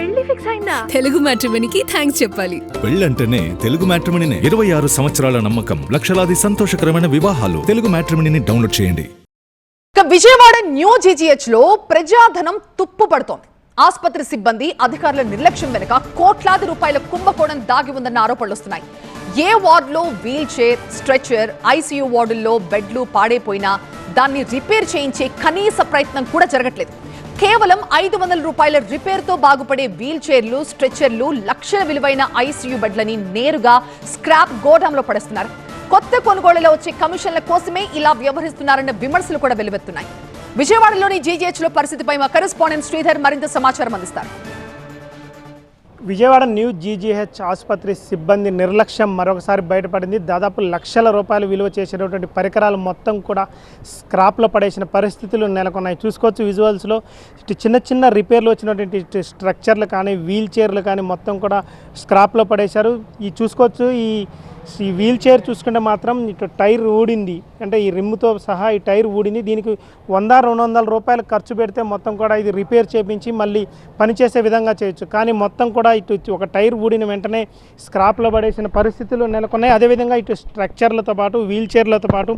పెళ్లి ఫిక్స్ అయిందా? తెలుగు మ్యాట్రిమోనీకి థ్యాంక్స్ చెప్పాలి. పెళ్ళంటేనే తెలుగు మ్యాట్రిమోనీనే. 26 సంవత్సరాల నమ్మకం, లక్షలాది సంతోషకరమైన వివాహాలు. తెలుగు మ్యాట్రిమోనీని డౌన్లోడ్ చేయండి. విజయవాడ న్యూ జీజీహెచ్ లో ప్రజాధనం తుప్పు పడుతోంది. ఆసుపత్రి సిబ్బంది అధికారుల నిర్లక్ష్యం వెనుక కోట్లాది రూపాయల కుంభకోణం దాగి ఉందన్న ఆరోపణలు వస్తున్నాయి. ఏ వార్డులో వీల్ చైర్, స్ట్రెచర్, ఐసీయూ వార్డుల్లో బెడ్లు పాడైపోయినా దాన్ని రిపేర్ చేయించే కనీస ప్రయత్నం కూడా జరగట్లేదు. కేవలం 500 రూపాయల రిపేర్ తో బాగుపడే వీల్ చైర్లు, స్ట్రెచర్లు, లక్షల విలువైన ఐసీయూ బెడ్లని నేరుగా స్క్రాప్ గోడాంలో పడేస్తున్నారు. కొత్త కొనుగోళ్లలో వచ్చే కమిషన్ల కోసమే ఇలా వ్యవహరిస్తున్నారన్న విమర్శలు కూడా వెలువెత్తున్నాయి. విజయవాడలోని జీజీహెచ్ లో పరిస్థితిపై మా కరెస్పాండెంట్ శ్రీధర్ మరింత సమాచారం అందిస్తారు. విజయవాడ న్యూ జీజీహెచ్ ఆసుపత్రి సిబ్బంది నిర్లక్ష్యం మరొకసారి బయటపడింది. దాదాపు లక్షల రూపాయలు విలువ చేసినటువంటి పరికరాలు మొత్తం కూడా స్క్రాప్లో పడేసిన పరిస్థితులు నెలకొన్నాయి. చూసుకోవచ్చు విజువల్స్లో ఇటు చిన్న చిన్న రిపేర్లు వచ్చినటువంటి ఇటు స్ట్రక్చర్లు కానీ, వీల్ చైర్లు కానీ మొత్తం కూడా స్క్రాప్లో పడేశారు. ఈ చూసుకోవచ్చు ఈ వీల్ చైర్ చూసుకుంటే మాత్రం ఇటు టైర్ ఊడింది, అంటే ఈ రిమ్ముతో సహా ఈ టైర్ ఊడింది. దీనికి 100-200 రూపాయలు ఖర్చు పెడితే మొత్తం కూడా ఇది రిపేర్ చేయించి మళ్ళీ పనిచేసే విధంగా చేయొచ్చు. కానీ మొత్తం కూడా ఇటు ఒక టైర్ ఊడిన వెంటనే స్క్రాప్లో పడేసిన పరిస్థితులు నెలకొన్నాయి. అదేవిధంగా ఇటు స్ట్రక్చర్లతో పాటు, వీల్ చైర్లతో పాటు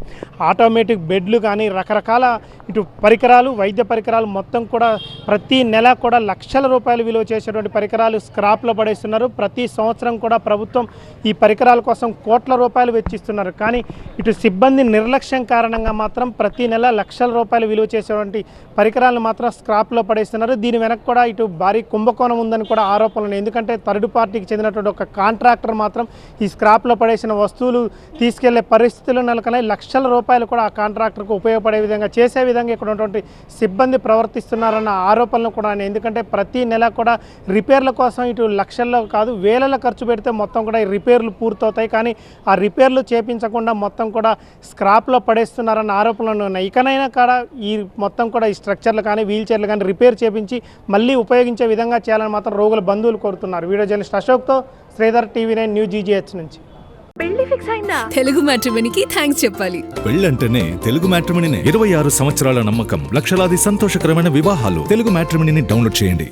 ఆటోమేటిక్ బెడ్లు కానీ, రకరకాల ఇటు పరికరాలు, వైద్య పరికరాలు మొత్తం కూడా ప్రతి నెల కూడా లక్షల రూపాయలు విలువ చేసేటువంటి పరికరాలు స్క్రాప్లో పడేస్తున్నారు. ప్రతి సంవత్సరం కూడా ప్రభుత్వం ఈ పరికరాల కోసం కోట్ల రూపాయలు వెచ్చిస్తున్నారు. కానీ ఇటు సిబ్బంది నిర్లక్ష్యం కారణంగా మాత్రం ప్రతి నెల లక్షల రూపాయలు విలువ చేసేటువంటి పరికరాలను మాత్రం స్క్రాప్లో పడేస్తున్నారు. దీని వెనక కూడా ఇటు భారీ కుంభకోణం ఉందని కూడా ఆరోపణలు. ఎందుకంటే థర్డ్ పార్టీకి చెందినటువంటి ఒక కాంట్రాక్టర్ మాత్రం ఈ స్క్రాప్లో పడేసిన వస్తువులు తీసుకెళ్లే పరిస్థితులు నెలకొన్నాయి. లక్షల రూపాయలు కూడా ఆ కాంట్రాక్టర్కు ఉపయోగపడే విధంగా చేసే విధంగా ఇక్కడ ఉన్నటువంటి సిబ్బంది ప్రవర్తిస్తున్నారన్న ఆరోపణలు కూడా. ఎందుకంటే ప్రతి నెల కూడా రిపేర్ల కోసం ఇటు లక్షల్లో కాదు వేలలో ఖర్చు పెడితే మొత్తం కూడా ఈ రిపేర్లు పూర్తవుతాయి. కానీ ఆ రిపేర్లు చేపించకుండా మొత్తం కూడా స్క్రాప్లో పడేస్తున్నారన్న ఆరోపణలు ఉన్నాయి. ఇకనైనా కూడా ఈ మొత్తం కూడా ఈ స్ట్రక్చర్లు కానీ, వీల్ చైర్లు కానీ రిపేర్ చేపించి మళ్ళీ ఉపయోగించే విధంగా చేయాలని మాత్రం రోగుల బంధువులు కోరుతున్నారు. వీడియో జర్నలిస్ట్ అశోక్తో శ్రీధర్, టీవీ9 న్యూ జీజీహెచ్ నుంచి. పెళ్లి ఫిక్స్ అయిందా? తెలుగు మ్యాట్రిమోనీకి థ్యాంక్స్ చెప్పాలి. పెళ్ళంటేనే తెలుగు మ్యాట్రిమోనీనే. 26 సంవత్సరాల నమ్మకం, లక్షలాది సంతోషకరమైన వివాహాలు. తెలుగు మ్యాట్రిమోనీని డౌన్లోడ్ చేయండి.